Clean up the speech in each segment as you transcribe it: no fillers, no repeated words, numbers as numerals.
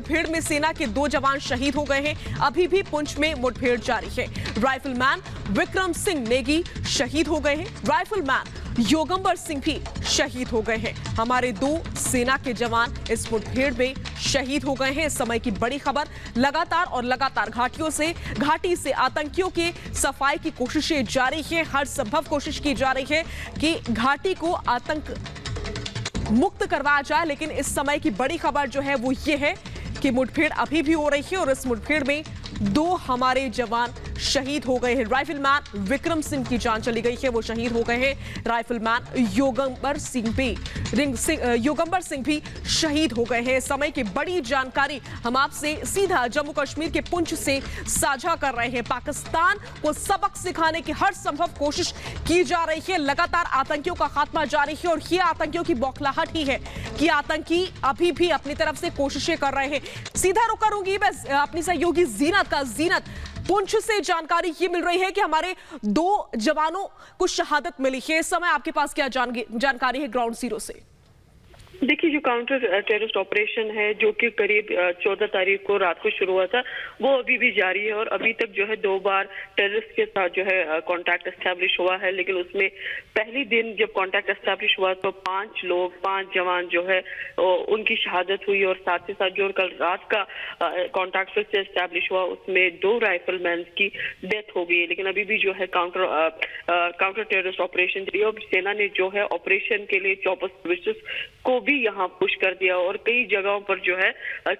मुठभेड़ में सेना के 2 जवान शहीद हो गए हैं। अभी भी पुंछ में मुठभेड़ जारी है। राइफलमैन विक्रम सिंह नेगी शहीद हो गए हैं। राइफलमैन योगंबर सिंह भी शहीद हो गए हैं। हमारे 2 सेना के जवान इस मुठभेड़ में शहीद हो गए हैं। इस समय की बड़ी खबर, लगातार घाटी से आतंकियों के सफाई की कोशिशें जारी हैं। हर संभव कोशिश की जा रही है कि घाटी को आतंक मुक्त करवाया जाए, लेकिन इस समय की बड़ी खबर जो है वो ये है कि मुठभेड़ अभी भी हो रही है और इस मुठभेड़ में 2 हमारे जवान शहीद हो गए हैं। राइफलमैन विक्रम सिंह की जान चली गई है, वो शहीद हो गए हैं। राइफलमैन योगंबर सिंह भी शहीद हो गए हैं। समय की बड़ी जानकारी हम आपसे सीधा जम्मू कश्मीर के पुंछ से साझा कर रहे हैं। पाकिस्तान को सबक सिखाने की हर संभव कोशिश की जा रही है। लगातार आतंकियों का खात्मा जारी है और ये आतंकियों की बौखलाहट ही है कि आतंकी अभी भी अपनी तरफ से कोशिशें कर रहे हैं। सीधा रुक करूंगी मैं अपनी सहयोगी जीनत पुंछ से जानकारी ये मिल रही है कि हमारे 2 जवानों को शहादत मिली है। इस समय आपके पास क्या जानकारी है ग्राउंड जीरो से? देखिए, जो काउंटर टेररिस्ट ऑपरेशन है जो कि करीब 14 तारीख को रात को शुरू हुआ था, वो अभी भी जारी है और अभी तक जो है 2 बार टेररिस्ट के साथ जो है कांटेक्ट एस्टैब्लिश हुआ है। लेकिन उसमें पहली दिन जब कांटेक्ट एस्टैब्लिश हुआ तो 5 जवान जो है उनकी शहादत हुई और साथ ही साथ जो कल रात का कांटेक्ट फिर से एस्टैब्लिश हुआ उसमें 2 राइफलमैन की डेथ हो गई। लेकिन अभी भी जो है काउंटर टेररिस्ट ऑपरेशन सेना ने जो है ऑपरेशन के लिए चॉपर सर्विसेज को भी यहाँ पुश कर दिया और कई जगहों पर जो है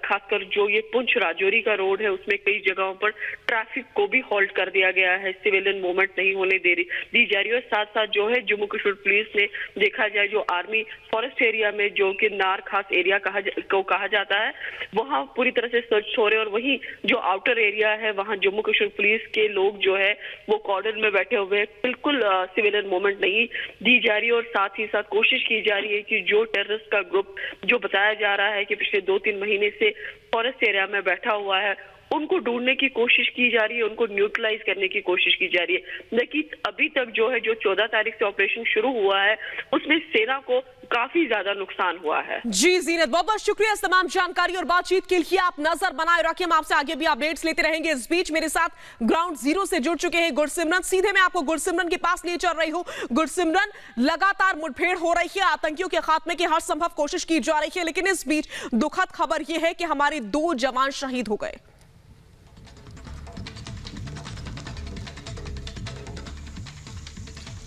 खासकर जो ये पुंछ राजौरी का रोड है उसमें कई जगहों पर ट्रैफिक को भी हॉल्ट कर दिया गया है। सिविलियन मूवमेंट नहीं होने दी जा रही है। साथ साथ जो है जम्मू कश्मीर पुलिस ने देखा जाए जो आर्मी फॉरेस्ट एरिया में जो कि नार खास एरिया कहा जाता है वहाँ पूरी तरह से सर्च हो रहे और वहीं जो आउटर एरिया है वहाँ जम्मू कश्मीर पुलिस के लोग जो है वो कॉर्डन में बैठे हुए हैं। बिल्कुल सिविलियन मूवमेंट नहीं दी जा रही और साथ ही साथ कोशिश की जा रही है कि जो टेररिस्ट का ग्रुप जो बताया जा रहा है कि पिछले 2-3 महीने से फॉरेस्ट एरिया में बैठा हुआ है उनको ढूंढने की कोशिश की जा रही है, उनको न्यूट्रलाइज करने की कोशिश की जा रही है। लेकिन अभी तक जो है जो 14 तारीख से ऑपरेशन शुरू हुआ है उसमें सेना को काफी ज्यादा नुकसान हुआ है। जी जीनत, बहुत बहुत शुक्रिया इस तमाम जानकारी और बातचीत के लिए। आप नजर बनाए रखिए, हम आपसे आगे भी अपडेट्स लेते रहेंगे। इस बीच मेरे साथ ग्राउंड जीरो से जुड़ चुके हैं गुरसिमरन। सीधे मैं आपको गुरसिमरन के पास ले चल रही हूँ। गुरसिमरन, लगातार मुठभेड़ हो रही है, आतंकियों के खात्मे की हर संभव कोशिश की जा रही है, लेकिन इस बीच दुखद खबर यह है कि हमारे 2 जवान शहीद हो गए।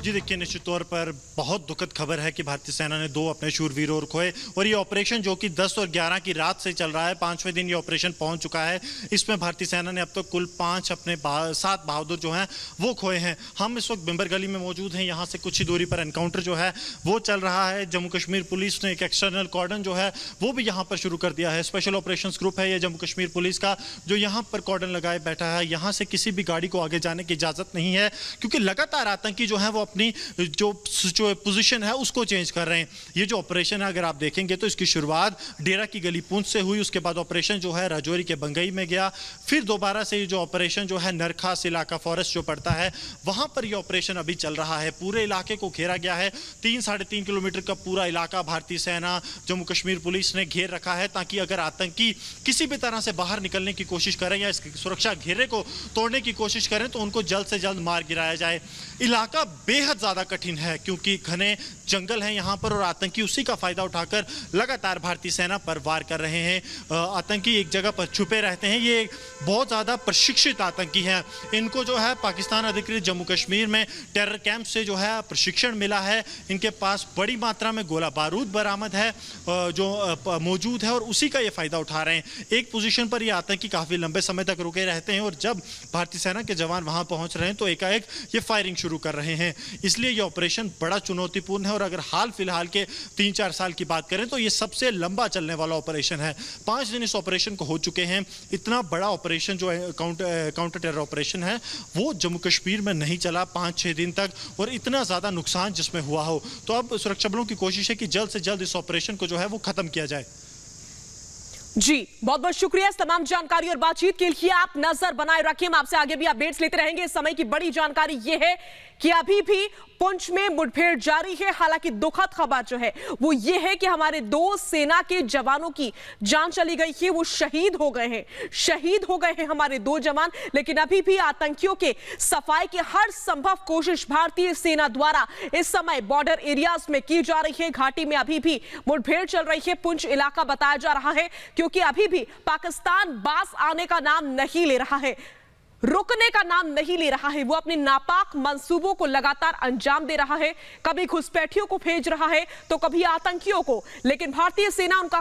जी देखिए, निश्चित तौर पर बहुत दुखद खबर है कि भारतीय सेना ने 2 अपने शूरवीरों और खोए और ये ऑपरेशन जो कि 10 और 11 की रात से चल रहा है, 5वें दिन ये ऑपरेशन पहुंच चुका है। इसमें भारतीय सेना ने अब तक कुल 5 अपने 7 बहादुर जो हैं वो खोए हैं। हम इस वक्त बिम्बर गली में मौजूद हैं। यहाँ से कुछ ही दूरी पर एनकाउंटर जो है वो चल रहा है। जम्मू कश्मीर पुलिस ने एक एक्सटर्नल कॉर्डन जो है वो भी यहाँ पर शुरू कर दिया है। स्पेशल ऑपरेशन ग्रुप है ये जम्मू कश्मीर पुलिस का, जो यहाँ पर कॉर्डन लगाए बैठा है। यहाँ से किसी भी गाड़ी को आगे जाने की इजाजत नहीं है क्योंकि लगातार आतंकी जो है वो अपनी जो पोजीशन है उसको चेंज कर रहे हैं। ये जो ऑपरेशन है अगर आप देखेंगे तो इसकी शुरुआत डेरा की गली पुंछ से हुई, उसके बाद ऑपरेशन जो है राजौरी के बंगई में गया, फिर दोबारा से ये जो ऑपरेशन जो है नरखास इलाका फॉरेस्ट जो पड़ता है वहां पर ये ऑपरेशन अभी चल रहा है। पूरे इलाके को घेरा गया है। 3-3.5 किलोमीटर का पूरा इलाका भारतीय सेना जम्मू कश्मीर पुलिस ने घेर रखा है ताकि अगर आतंकी किसी भी तरह से बाहर निकलने की कोशिश करें या इस सुरक्षा घेरे को तोड़ने की कोशिश करें तो उनको जल्द से जल्द मार गिराया जाए। इलाका बेहद ज्यादा कठिन है क्योंकि घने जंगल हैं यहाँ पर और आतंकी उसी का फायदा उठाकर लगातार भारतीय सेना पर वार कर रहे हैं। आतंकी एक जगह पर छुपे रहते हैं। ये बहुत ज़्यादा प्रशिक्षित आतंकी हैं। इनको जो है पाकिस्तान अधिकृत जम्मू कश्मीर में टेरर कैंप से जो है प्रशिक्षण मिला है। इनके पास बड़ी मात्रा में गोला बारूद बरामद है जो मौजूद है और उसी का ये फ़ायदा उठा रहे हैं। एक पोजीशन पर ये आतंकी काफ़ी लंबे समय तक रुके रहते हैं और जब भारतीय सेना के जवान वहाँ पहुँच रहे हैं तो एकाएक ये फायरिंग शुरू कर रहे हैं। इसलिए ये ऑपरेशन बड़ा चुनौतीपूर्ण है और अगर हाल फिलहाल के 3-4 साल की बात करें तो ये सबसे लंबा चलने वाला ऑपरेशन है। 5 दिन इस ऑपरेशन को हो चुके हैं। इतना बड़ा ऑपरेशन जो काउंटर टेरर ऑपरेशन है वो जम्मू कश्मीर में नहीं चला 5-6 दिन तक और इतना ज़्यादा नुकसान जिसमें हुआ हो। तो अब सुरक्षा बलों की कोशिश है कि जल्द से जल्द इस ऑपरेशन को जो है वो खत्म किया जाए। जी बहुत बहुत शुक्रिया इस तमाम जानकारी और बातचीत के लिए। आप नजर बनाए रखिए, हम आपसे आगे भी अपडेट्स लेते रहेंगे। इस समय की बड़ी जानकारी यह है कि अभी भी पुंछ में मुठभेड़ जारी है। हालांकि दुखद खबर जो है वो ये है कि हमारे 2 सेना के जवानों की जान चली गई है, वो शहीद हो गए हैं हमारे 2 जवान। लेकिन अभी भी आतंकियों के सफाई की हर संभव कोशिश भारतीय सेना द्वारा इस समय बॉर्डर एरियाज में की जा रही है। घाटी में अभी भी मुठभेड़ चल रही है। पुंछ इलाका बताया जा रहा है क्योंकि अभी भी पाकिस्तान बास आने का नाम नहीं ले रहा है, रुकने का नाम नहीं ले रहा है। वो अपने नापाक मंसूबों को लगातार अंजाम दे रहा है, कभी घुसपैठियों को भेज रहा है तो कभी आतंकियों को। लेकिन भारतीय सेना उनका